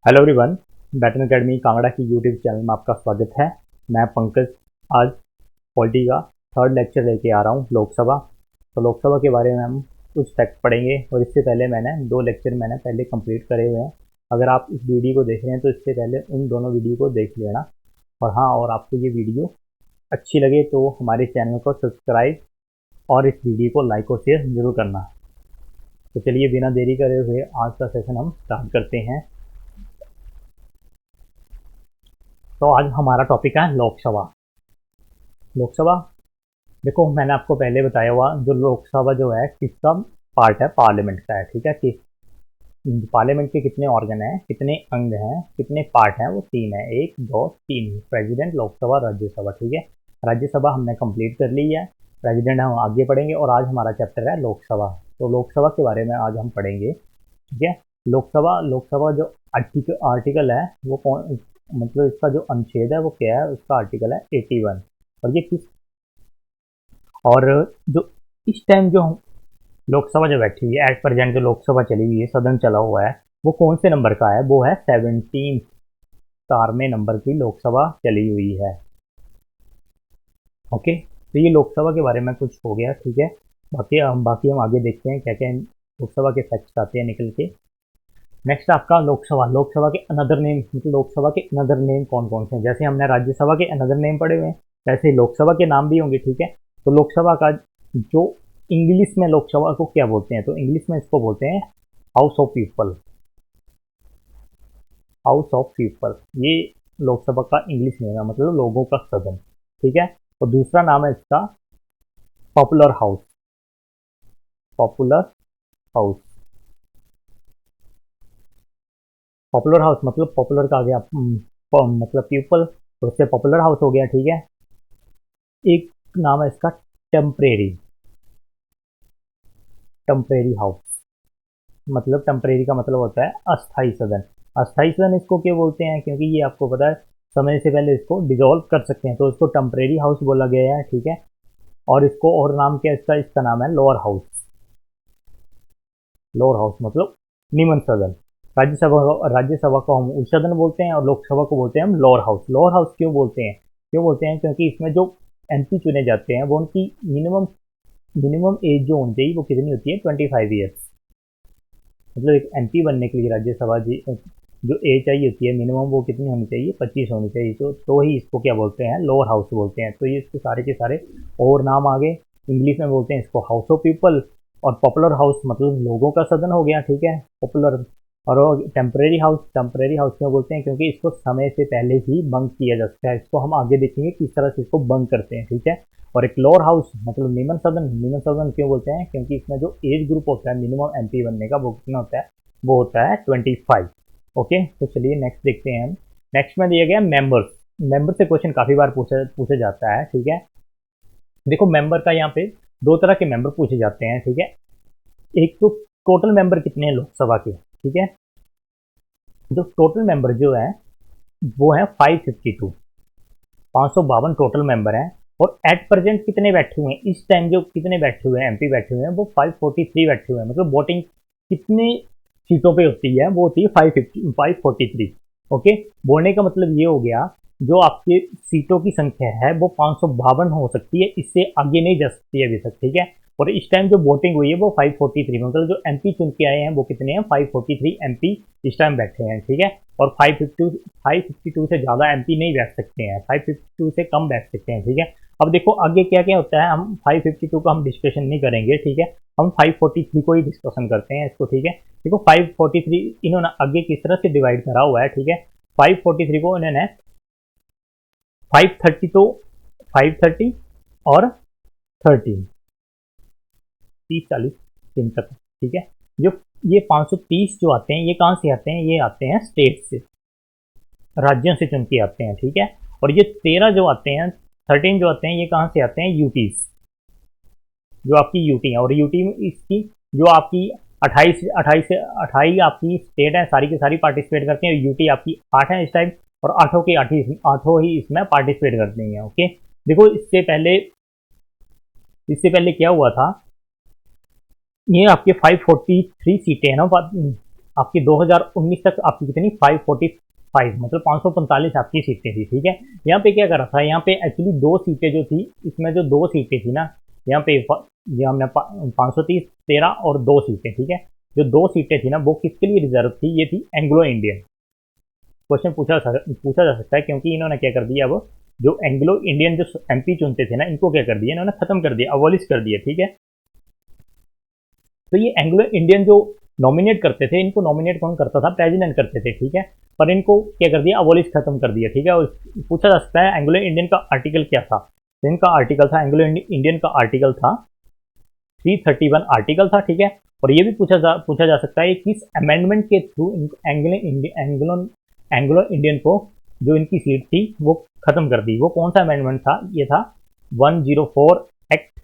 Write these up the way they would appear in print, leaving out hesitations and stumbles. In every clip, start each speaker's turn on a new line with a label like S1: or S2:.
S1: Hello everyone, Baton Academy Kangra की YouTube channel में आपका स्वागत है। मैं पंकज आज पॉलिटी का थर्ड लेक्चर लेके आ रहा हूँ लोकसभा। तो लोकसभा के बारे में हम कुछ फैक्ट पढ़ेंगे और इससे पहले मैंने दो लेक्चर पहले कंप्लीट करे हुए हैं। अगर आप इस वीडियो को देख रहे हैं तो इससे पहले उन दोनों वीडियो को देख लेना। और हाँ, और आपको ये वीडियो अच्छी लगे तो हमारे चैनल को सब्सक्राइब और इस वीडियो को लाइक और शेयर जरूर करना। तो चलिए बिना देरी करे हुए आज का सेशन हम स्टार्ट करते हैं। तो आज हमारा टॉपिक है लोकसभा। लोकसभा देखो, मैंने आपको पहले बताया हुआ जो लोकसभा जो है किसका पार्ट है, पार्लियामेंट का है। ठीक है कि पार्लियामेंट के कितने ऑर्गन हैं, कितने अंग हैं, कितने पार्ट हैं, वो तीन है, 1 2 3, प्रेसिडेंट, लोकसभा, राज्यसभा। ठीक है, राज्यसभा हमने कंप्लीट कर ली है, प्रेसिडेंट हम आगे पढ़ेंगे और आज हमारा चैप्टर है लोकसभा। तो लोकसभा के बारे में आज हम पढ़ेंगे। ठीक है, लोकसभा लोकसभा जो आर्टिकल है वो कौन, मतलब इसका जो अनुच्छेद है वो क्या है, उसका आर्टिकल है 81। और ये किस, और जो इस टाइम जो लोकसभा जो बैठी हुई है, एट प्रेजेंट जो लोकसभा चली हुई है, सदन चला हुआ है, वो कौन से नंबर का है, वो है 17वें नंबर की लोकसभा चली हुई है। ओके, तो ये लोकसभा के बारे में कुछ हो गया। ठीक है, बाकी हम आगे देखते हैं क्या क्या लोकसभा के फैक्ट्स आते हैं निकल के। नेक्स्ट आपका लोकसभा, लोकसभा के अनदर नेम, मतलब लोकसभा के अनदर नेम कौन कौन से हैं। जैसे हमने राज्यसभा के अनदर नेम पढ़े हुए हैं, वैसे ही लोकसभा के नाम भी होंगे। ठीक है, तो लोकसभा का जो इंग्लिश में लोकसभा को क्या बोलते हैं, तो इंग्लिश में इसको बोलते हैं house of people. House of people ये लोकसभा का इंग्लिश नेम है, मतलब लोगों का सदन। ठीक है, और दूसरा नाम है इसका popular house. Popular house, popular house मतलब पॉपुलर का आ गया मतलब पीपल, तो उससे पॉपुलर हाउस हो गया। ठीक है, एक नाम है इसका टेम्परेरी। टेम्परेरी हाउस मतलब टेम्परेरी का मतलब होता है अस्थाई सदन। अस्थाई सदन इसको क्यों बोलते हैं, क्योंकि ये आपको पता है समय से पहले इसको डिसॉल्व कर सकते हैं, तो इसको टेम्परेरी हाउस बोला गया है। ठीक है, और इसको और नाम क्या है इसका, इसका नाम है लोअर हाउस। लोअर हाउस मतलब निम्न सदन। राज्यसभा को हम उच्च सदन बोलते हैं और लोकसभा को बोलते हैं हम लोअर हाउस। लोअर हाउस क्यों बोलते हैं, क्योंकि इसमें जो एमपी चुने जाते हैं वो उनकी मिनिमम एज जो होनी चाहिए वो कितनी होती है, 25 ईयर्स। मतलब एक एमपी बनने के लिए राज्यसभा जी जो एज चाहिए होती है मिनिमम, वो कितनी होनी चाहिए, 25 होनी चाहिए। तो ही इसको क्या बोलते हैं, लोअर हाउस बोलते हैं। तो ये इसके सारे के सारे और नाम आगे इंग्लिश में बोलते हैं इसको हाउस ऑफ पीपल। और पॉपुलर हाउस मतलब लोगों का सदन हो गया। ठीक है, पॉपुलर। और टेम्परेरी हाउस क्यों बोलते हैं, क्योंकि इसको समय से पहले ही बंक किया जा सकता है। इसको हम आगे देखेंगे किस तरह से इसको बंक करते हैं। ठीक है, और एक लोअर हाउस मतलब निम्न सदन क्यों बोलते हैं, क्योंकि इसमें जो एज ग्रुप होता है मिनिमम एमपी बनने का वो कितना होता है, वो होता है 25। ओके, तो चलिए नेक्स्ट देखते हैं हम। नेक्स्ट में दिया गया मेंबर्स। मेंबर से क्वेश्चन काफी बार पूछा जाता है। ठीक है, देखो मेंबर का यहाँ पे दो तरह के मेंबर पूछे जाते हैं। ठीक है, एक तो टोटल मेंबर कितने हैं लोकसभा के। ठीक है, जो टोटल मेंबर जो है वो है 552, 552 टोटल मेंबर हैं। और एट प्रेजेंट कितने बैठे हुए हैं, इस टाइम जो कितने बैठे हुए हैं, एमपी बैठे हुए हैं वो 543 बैठे हुए हैं। मतलब वोटिंग कितने सीटों पे होती है, वो होती है 543। ओके, बोलने का मतलब ये हो गया जो आपके सीटों की संख्या है वो 552 हो सकती है, इससे आगे नहीं जा सकती है अभी तक। ठीक है, और इस टाइम जो वोटिंग हुई है वो 543, मतलब जो एमपी चुन के आए हैं वो कितने हैं, 543 एमपी इस टाइम बैठे हैं। ठीक है, और 552 से ज़्यादा एमपी नहीं बैठ सकते हैं, 552 से कम बैठ सकते हैं। ठीक है, अब देखो आगे क्या क्या होता है, हम 552 का हम डिस्कशन नहीं करेंगे। ठीक है, हम 543 को ही डिस्कशन करते हैं इसको। ठीक है, देखो 543 इन्होंने आगे किस तरह से डिवाइड करा हुआ है। ठीक है, 543 को इन्होंने 530 तो 530 और 13, 30-40 दिन तक। ठीक है, जो ये 530 जो आते हैं ये कहाँ से आते हैं, ये आते हैं स्टेट से, राज्यों से चुन के आते हैं। ठीक है, और ये 13 जो आते हैं, 13 जो आते हैं ये कहाँ से आते हैं, यूटीज, जो आपकी यूटी है। और यूटी में इसकी जो आपकी 28 आपकी स्टेट है, सारी की सारी पार्टिसिपेट करते हैं। यूटी आपकी 8 है इस टाइम, और आठों ही इसमें पार्टिसिपेट करते हैं। ओके, देखो इससे पहले क्या हुआ था, ये आपके 543 सीटें हैं ना, आपकी 2019 तक आपकी कितनी 545, मतलब 545 आपकी सीटें थी। ठीक है, यहाँ पे क्या कर रहा था, यहाँ पे एक्चुअली 2 सीटें जो थी, इसमें जो 2 सीटें थी ना, यहाँ पे ये हमने 530 13 और 2 सीटें। ठीक है, जो 2 सीटें थी ना वो किसके लिए रिजर्व थी, ये थी एंग्लो इंडियन। क्वेश्चन पूछा जा सकता है, क्योंकि इन्होंने क्या कर दिया, अब जो एंग्लो इंडियन जो एमपी चुनते थे ना, इनको क्या कर दिया इन्होंने, खत्म कर दिया, अबॉलिश कर दिया। ठीक है, तो ये एंग्लो इंडियन जो नॉमिनेट करते थे, इनको नॉमिनेट कौन करता था, प्रेसिडेंट करते थे। ठीक है, पर इनको क्या कर दिया, अबॉलिश खत्म कर दिया। ठीक है, और पूछा जा सकता है एंग्लो इंडियन का आर्टिकल क्या था, तो इनका आर्टिकल था, एंग्लो इंडियन का आर्टिकल था 331 आर्टिकल था। ठीक है, और ये भी पूछा जा सकता है किस अमेंडमेंट के थ्रू एंग्लो इंडियन को जो इनकी सीट थी वो खत्म कर दी, वो कौन सा अमेंडमेंट था, ये था 104 एक्ट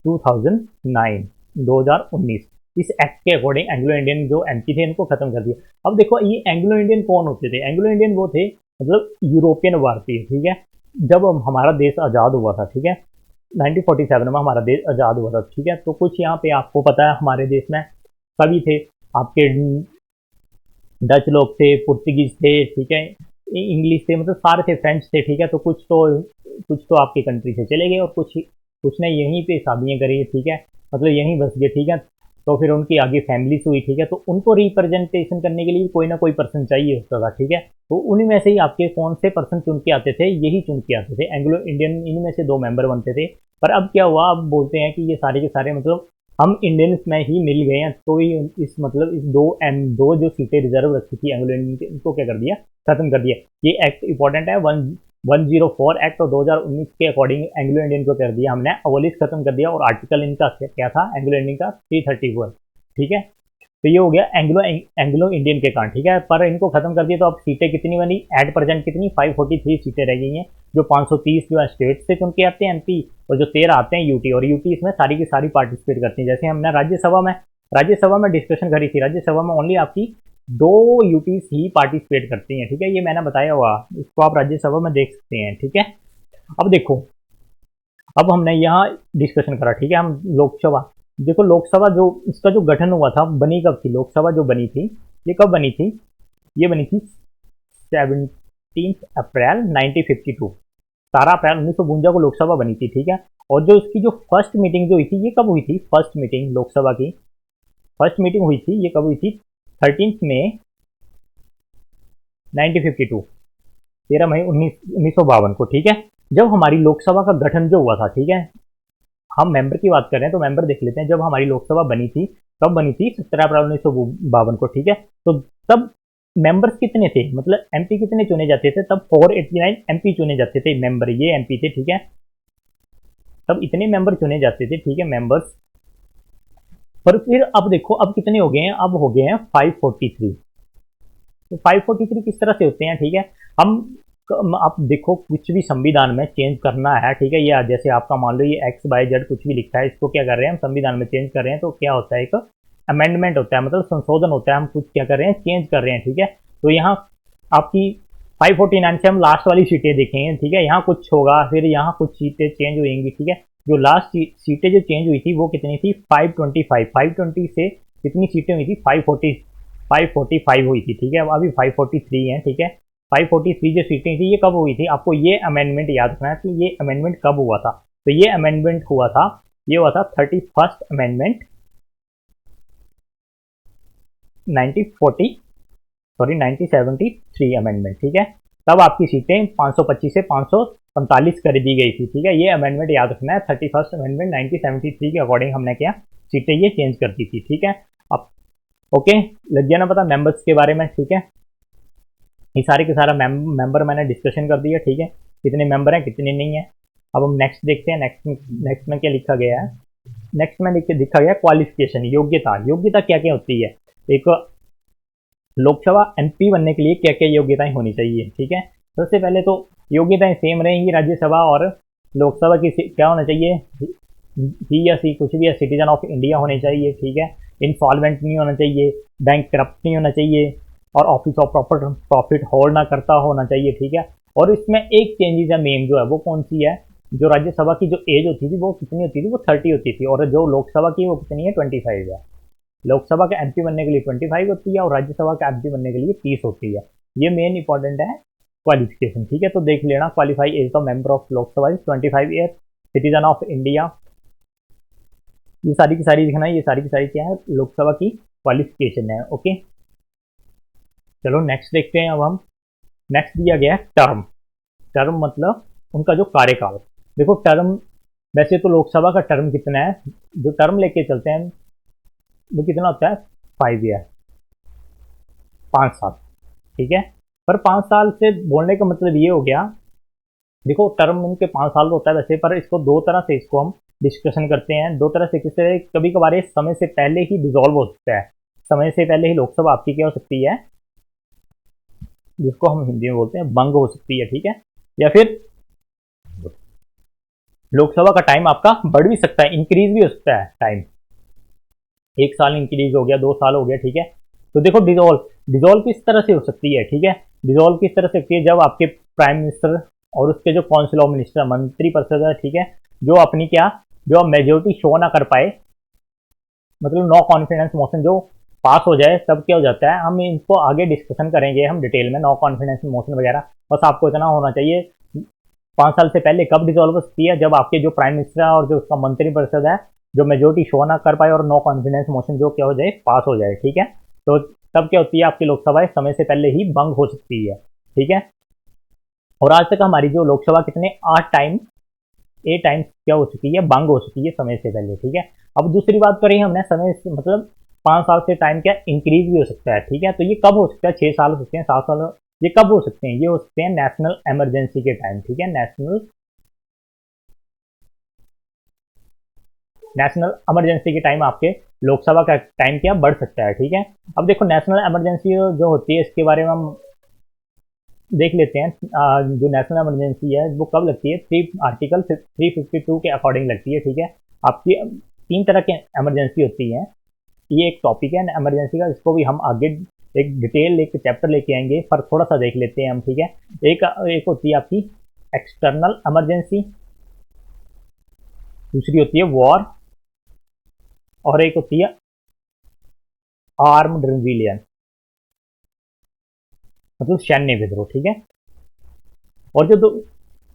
S1: 2019। इस एक्ट के अकॉर्डिंग एंग्लो इंडियन जो एमपी थे इनको खत्म कर दिया। अब देखो ये एंग्लो इंडियन कौन होते थे, एंग्लो इंडियन वो थे मतलब यूरोपियन भारतीय। ठीक है, जब हमारा देश आज़ाद हुआ था, ठीक है, 1947 में हमारा देश आज़ाद हुआ था। ठीक है, तो कुछ यहाँ पे आपको पता है हमारे देश में सभी थे, आपके डच लोग थे, पुर्तगीज थे, ठीक है, इंग्लिश थे, मतलब सारे थे, फ्रेंच थे। ठीक है, तो कुछ तो आपकी कंट्री से चले गए और कुछ ने यहीं पे शादियाँ करी। ठीक है, मतलब यहीं बस गए। ठीक है, तो फिर उनकी आगे फैमिलीज हुई। ठीक है, तो उनको रिप्रेजेंटेशन करने के लिए कोई ना कोई पर्सन चाहिए होता था। ठीक है, तो उन्हीं में से ही आपके कौन से पर्सन चुन के आते थे, यही चुन के आते थे एंग्लो इंडियन, इनमें से 2 मेंबर बनते थे। पर अब क्या हुआ, अब बोलते हैं कि ये सारे के सारे मतलब हम इंडियंस में ही मिल गए हैं, तो ही इस मतलब इस 2 जो सीटें रिजर्व रखी थी एंग्लो इंडियन की, इनको क्या कर दिया, खत्म कर दिया। ये एक्ट इंपॉर्टेंट है, 104 एक्ट और 2019 के अकॉर्डिंग एंग्लो इंडियन को कर दिया हमने अबॉलिश, खत्म कर दिया। और आर्टिकल इनका क्या था, एंग्लो इंडियन का 331। ठीक है, तो ये हो गया एंग्लो इंडियन के कारण। ठीक है, पर इनको खत्म कर दिया, तो अब सीटें कितनी बनी, एट प्रेजेंट कितनी 543 सीटें रह गई हैं, जो 530 जो है स्टेट से चुन के आते हैं एमपी, और जो 13 आते हैं यूटी, और यूटी इसमें सारी की सारी पार्टिसिपेट करती हैं। जैसे हमने राज्यसभा में डिस्कशन करी थी, राज्यसभा में ओनली आपकी 2 यूटीज ही पार्टिसिपेट करती हैं। ठीक है, ये मैंने बताया हुआ, इसको आप राज्यसभा में देख सकते हैं। ठीक है, अब देखो, अब हमने यहाँ डिस्कशन करा। ठीक है, हम लोकसभा देखो, लोकसभा जो इसका जो गठन हुआ था, बनी कब थी लोकसभा, जो बनी थी ये कब बनी थी, ये बनी थी 17 अप्रैल 1952, 17 अप्रैल 1952 को लोकसभा बनी थी। ठीक है, और जो इसकी जो फर्स्ट मीटिंग जो हुई थी, ये कब हुई थी, फर्स्ट मीटिंग लोकसभा की फर्स्ट मीटिंग हुई थी, ये कब हुई थी, 13 मई 1952, 13 मई 1952 को। ठीक है, जब हमारी लोकसभा का गठन जो हुआ था, ठीक है, हम मेंबर की बात कर रहे हैं तो मेंबर देख लेते हैं। जब हमारी लोकसभा बनी थी, कब बनी थी, 17 अप्रैल 1952 को। ठीक है, तो तब मेंबर्स कितने थे, मतलब एमपी कितने चुने जाते थे, तब 489 एमपी चुने जाते थे मेंबर, ये एमपी थे। ठीक है, तब इतने मेंबर चुने जाते थे। ठीक है, मेंबर्स, पर फिर अब देखो अब कितने हो गए हैं, अब हो गए हैं 543। तो 543 किस तरह से होते हैं, ठीक है, हम आप देखो कुछ भी संविधान में चेंज करना है, ठीक है, ये जैसे आपका मान लो ये एक्स वाई जेड कुछ भी लिखा है, इसको क्या कर रहे हैं हम संविधान में चेंज कर रहे हैं, तो क्या होता है, एक अमेंडमेंट होता है, मतलब संशोधन होता है, हम कुछ क्या कर रहे हैं, चेंज कर रहे हैं। ठीक है, तो यहाँ आपकी 549 से हम लास्ट वाली सीटें देखेंगे। ठीक है, यहाँ कुछ होगा, फिर यहाँ कुछ सीटें चेंज होंगी। ठीक है, जो लास्ट सीटें जो चेंज हुई थी वो कितनी थी, 520 से कितनी सीटें हुई थी, 545 हुई थी। ठीक है, अब अभी 543 है। ठीक है, 543 जो सीटें थी ये कब हुई थी, आपको ये अमेंडमेंट याद रखना है कि ये अमेंडमेंट कब हुआ था। तो ये अमेंडमेंट हुआ था, ये हुआ था 31st अमेंडमेंट 1973 अमेंडमेंट। ठीक है, तब आपकी सीटें 525 से 545 कर दी गई थी। ठीक है, ये अमेंडमेंट याद रखना है, 31st अमेंडमेंट 1973 के अकॉर्डिंग हमने क्या सीटें ये चेंज कर दी थी। ठीक है, अब ओके, लग गया ना पता मेंबर्स के बारे में। ठीक है, ये सारे के सारा मेंबर मैंने डिस्कशन कर दिया। ठीक है, कितने मेंबर हैं कितने नहीं है। अब हम नेक्स्ट देखते हैं, नेक्स्ट में क्या लिखा गया है। नेक्स्ट में लिखा गया क्वालिफिकेशन, योग्यता क्या क्या होती है, एक लोकसभा एमपी बनने के लिए क्या क्या योग्यताएं होनी चाहिए। ठीक है, सबसे पहले तो योग्यताएं सेम रहेंगी राज्यसभा और लोकसभा की, क्या होना चाहिए, ही या सी कुछ भी है, सिटीजन ऑफ इंडिया होने चाहिए। ठीक है, इंसॉल्वेंट नहीं होना चाहिए, बैंक करप्ट नहीं होना चाहिए, और ऑफिस ऑफ प्रॉफिट होल्ड ना करता होना चाहिए। ठीक है, और इसमें एक चेंजेस है मेन जो है वो कौन सी है, जो राज्यसभा की जो एज होती थी वो कितनी होती थी, वो 30 होती थी, और जो लोकसभा की वो कितनी है, 25 है। लोकसभा का एमपी बनने के लिए 25 होती है और राज्यसभा का एमपी बनने के लिए 30 होती है। ये मेन इंपॉर्टेंट है क्वालिफिकेशन, ठीक है। तो देख लेना, qualify age the member of Lok Sabha is 25 year, citizen of India. ये सारी की सारी दिखना, ये सारी की सारी क्या है, लोकसभा की क्वालिफिकेशन है। ओके, चलो नेक्स्ट देखते हैं। अब हम नेक्स्ट दिया गया है टर्म। टर्म मतलब उनका जो कार्यकाल। देखो टर्म, वैसे तो लोकसभा का टर्म कितना है, जो टर्म लेके चलते हैं वो कितना होता है, 5 ईयर, 5 साल, ठीक है। पर 5 साल से बोलने का मतलब ये हो गया, देखो टर्म उनके 5 साल होता है वैसे, पर इसको दो तरह से इसको हम डिस्कशन करते हैं, दो तरह से। किस तरह, कभी कभार समय से पहले ही डिसॉल्व हो सकता है, समय से पहले ही लोकसभा आपकी क्या हो सकती है, जिसको हम हिंदी में बोलते हैं भंग हो सकती है, ठीक है। या फिर लोकसभा का टाइम आपका बढ़ भी सकता है, इंक्रीज भी हो सकता है टाइम, 1 साल इंक्रीज हो गया, 2 साल हो गया, ठीक है। तो देखो डिजोल्व, डिजोल्व किस तरह से हो सकती है, ठीक है। डिजोल्व किस तरह से होती है, जब आपके प्राइम मिनिस्टर और उसके जो काउंसिल ऑफ मिनिस्टर, मंत्री परिषद है, ठीक है, जो अपनी क्या, जो मेजोरिटी शो ना कर पाए, मतलब नो कॉन्फिडेंस मोशन जो पास हो जाए, तब क्या हो जाता है, हम इनको आगे डिस्कशन करेंगे हम डिटेल में, नो कॉन्फिडेंस मोशन वगैरह। बस आपको इतना होना चाहिए, 5 साल से पहले कब डिसॉल्व हो सकती है, जब आपके जो प्राइम मिनिस्टर है और जो उसका मंत्री परिषद है, जो मेजोरिटी शो ना कर पाए और नो कॉन्फिडेंस मोशन जो क्या हो जाए, पास हो जाए, ठीक है। तो तब क्या होती है, आपकी लोकसभा समय से पहले ही भंग हो सकती है, ठीक है। और आज तक हमारी जो लोकसभा कितने 8 टाइम्स क्या हो चुकी है, भंग हो चुकी है समय से पहले, ठीक है। अब दूसरी बात करें हमने, समय से मतलब 5 साल से टाइम क्या इंक्रीज भी हो सकता है, ठीक है। तो ये कब हो सकता है, 6 साल हो सकते हैं, 7 साल, ये कब हो सकते हैं, ये हो सकते हैं नेशनल इमरजेंसी के टाइम, ठीक है। नेशनल इमरजेंसी के टाइम आपके लोकसभा का टाइम क्या बढ़ सकता है, ठीक है। अब देखो नेशनल इमरजेंसी जो होती है, इसके बारे में हम देख लेते हैं। जो नेशनल इमरजेंसी है वो कब लगती है, आर्टिकल 352 के अकॉर्डिंग लगती है, ठीक है। आपकी 3 तरह के इमरजेंसी होती है, ये एक टॉपिक है इमरजेंसी का, इसको भी हम आगे एक डिटेल एक चैप्टर लेके आएंगे, पर थोड़ा सा देख लेते हैं हम, ठीक है। एक होती है आपकी एक्सटर्नल इमरजेंसी, दूसरी होती है वॉर, और एक होती है आर्म्ड रिविलियन, मतलब सैन्य विद्रोह, ठीक है। और जो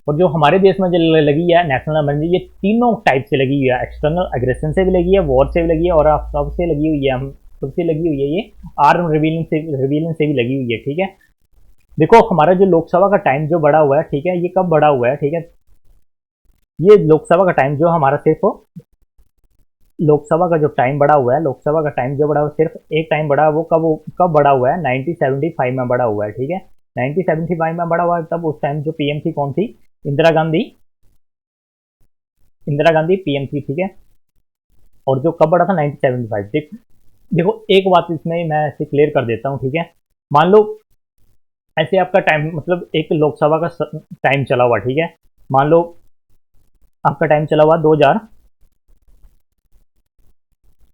S1: और जो हमारे देश में जो लगी है नेशनल इमरजेंसी, ये तीनों टाइप से लगी हुई है, एक्सटर्नल एग्रेशन से भी लगी है, वॉर से भी लगी है, और आप सबसे लगी हुई है, हम सबसे लगी हुई है ये आर्म रिविलियन से भी लगी हुई है, ठीक है। देखो हमारा जो लोकसभा का टाइम जो बढ़ा हुआ है, ठीक है, ये कब बढ़ा हुआ है, ठीक है। ये लोकसभा का टाइम जो हमारा सिर्फ, लोकसभा का जो टाइम बढ़ा हुआ है, लोकसभा का टाइम जो बढ़ा हुआ है, सिर्फ एक टाइम बढ़ा है, वो कब बढ़ा हुआ है, 1975 में बढ़ा हुआ है, ठीक है। 1975 में बढ़ा हुआ है, तब उस टाइम जो पीएम थी कौन थी, इंदिरा गांधी, इंदिरा गांधी पीएम थी, ठीक है। और जो कब बढ़ा था, 1975। देखो एक बात इसमें मैं ऐसे क्लियर कर देता हूँ, ठीक है। मान लो ऐसे आपका टाइम, मतलब एक लोकसभा का टाइम चला हुआ, ठीक है। मान लो आपका टाइम चला हुआ 2000,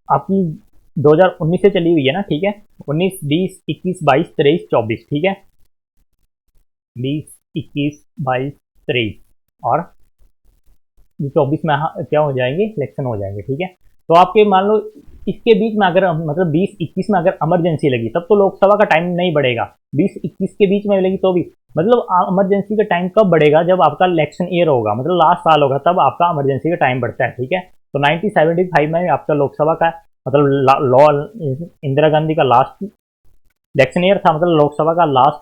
S1: आपकी 2019 से चली हुई है ना, ठीक है। 19, 20, 21, 22, 23, 24, ठीक है। 20, 21, 22, 23 और 24 में क्या हो जाएंगे, इलेक्शन हो जाएंगे, ठीक है। तो आपके मान लो इसके बीच में अगर मतलब 20-21 में अगर इमरजेंसी लगी, तब तो लोकसभा का टाइम नहीं बढ़ेगा। 20-21 के बीच में लगी तो भी, मतलब इमरजेंसी का टाइम कब बढ़ेगा, जब आपका इलेक्शन ईयर होगा, मतलब लास्ट साल होगा, तब आपका इमरजेंसी का टाइम बढ़ता है, ठीक है। तो 1975 में आपका लोकसभा का मतलब लॉ, इंदिरा गांधी का लास्ट इलेक्शन ईयर था, मतलब लोकसभा का लास्ट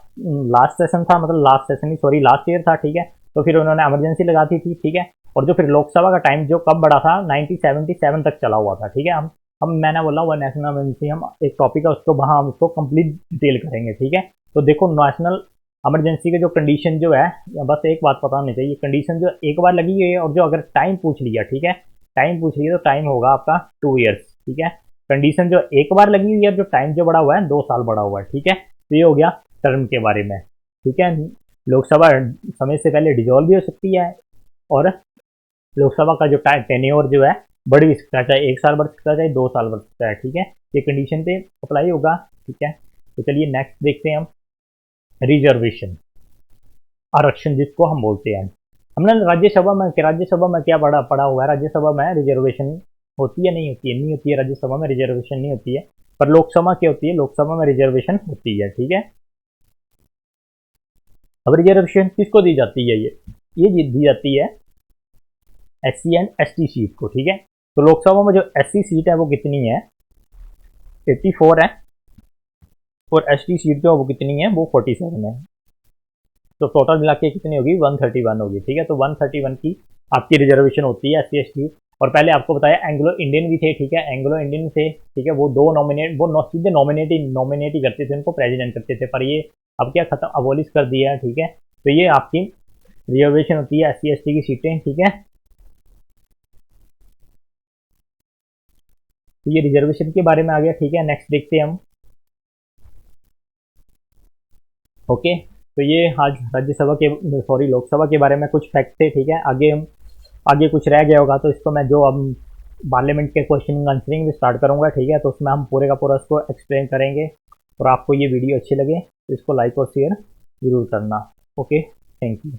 S1: लास्ट सेशन था, मतलब लास्ट सेशन ही सॉरी लास्ट ईयर था, ठीक है। तो फिर उन्होंने इमरजेंसी लगा दी थी, ठीक है। और जो फिर लोकसभा का टाइम जो कब बढ़ा था, 1977 तक चला हुआ था, ठीक है। हम मैंने बोला हुआ नेशनल इमरजेंसी, हम एक टॉपिक है उसको वहाँ हम उसको कंप्लीट डिटेल करेंगे, ठीक है। तो देखो नेशनल इमरजेंसी के जो कंडीशन जो है, बस एक बात पता होनी चाहिए, कंडीशन जो एक बार लगी हुई है, और जो अगर टाइम पूछ लिया, ठीक है, टाइम पूछ लिया, तो टाइम होगा आपका 2 ईयर्स, ठीक है। कंडीशन जो एक बार लगी हुई है, जो टाइम जो बढ़ा हुआ है 2 साल बढ़ा हुआ है, ठीक है। तो ये हो गया टर्म के बारे में, ठीक है। लोकसभा समय से पहले डिजोल्व भी हो सकती है, और लोकसभा का जो टेन्योर जो है बढ़ भी सकता है, चाहे 1 साल बढ़ सकता है, चाहे 2 साल बढ़ सकता है, ठीक है। ये कंडीशन पे अप्लाई होगा, ठीक है। तो चलिए नेक्स्ट देखते हैं हम, रिजर्वेशन, आरक्षण जिसको हम बोलते हैं। हमने राज्यसभा में क्या पढ़ा हुआ है, राज्यसभा में रिजर्वेशन होती है नहीं होती है? नहीं होती है, राज्यसभा में रिजर्वेशन नहीं होती है, पर लोकसभा क्या होती है? लोकसभा में रिजर्वेशन होती है, ठीक है। अब रिजर्वेशन किसको दी जाती है? ये दी जाती है SC एंड ST सीट को, ठीक है। तो लोकसभा में जो SC सीट है वो कितनी है? 84 है, और ST सीट जो है वो कितनी है? वो 47 है। तो टोटल मिला के कितनी होगी? 131 होगी, ठीक है। तो 131 की आपकी रिजर्वेशन होती है SC ST। और पहले आपको बताया एंग्लो इंडियन भी थे, ठीक है, एंग्लो इंडियन थे, ठीक है। वो दो नॉमिनेट, वो सीधे नॉमिनेट ही करते थे, उनको प्रेसिडेंट करते थे, पर ये अब क्या खत्म, अबोलिश कर दिया है, ठीक है। तो ये आपकी रिजर्वेशन होती है SC ST की सीटें, ठीक है। तो ये रिजर्वेशन के बारे में आ गया, ठीक है। नेक्स्ट देखते हैं हम। ओके, तो ये आज राज्यसभा के, सॉरी, लोकसभा के बारे में कुछ फैक्ट थे, ठीक है। आगे कुछ रह गया होगा तो इसको मैं जो अब पार्लियामेंट के क्वेश्चन आंसरिंग भी स्टार्ट करूंगा, ठीक है, तो उसमें हम पूरे का पूरा इसको एक्सप्लेन करेंगे। और आपको ये वीडियो अच्छी लगे तो इसको लाइक और शेयर जरूर करना। Okay, thank you.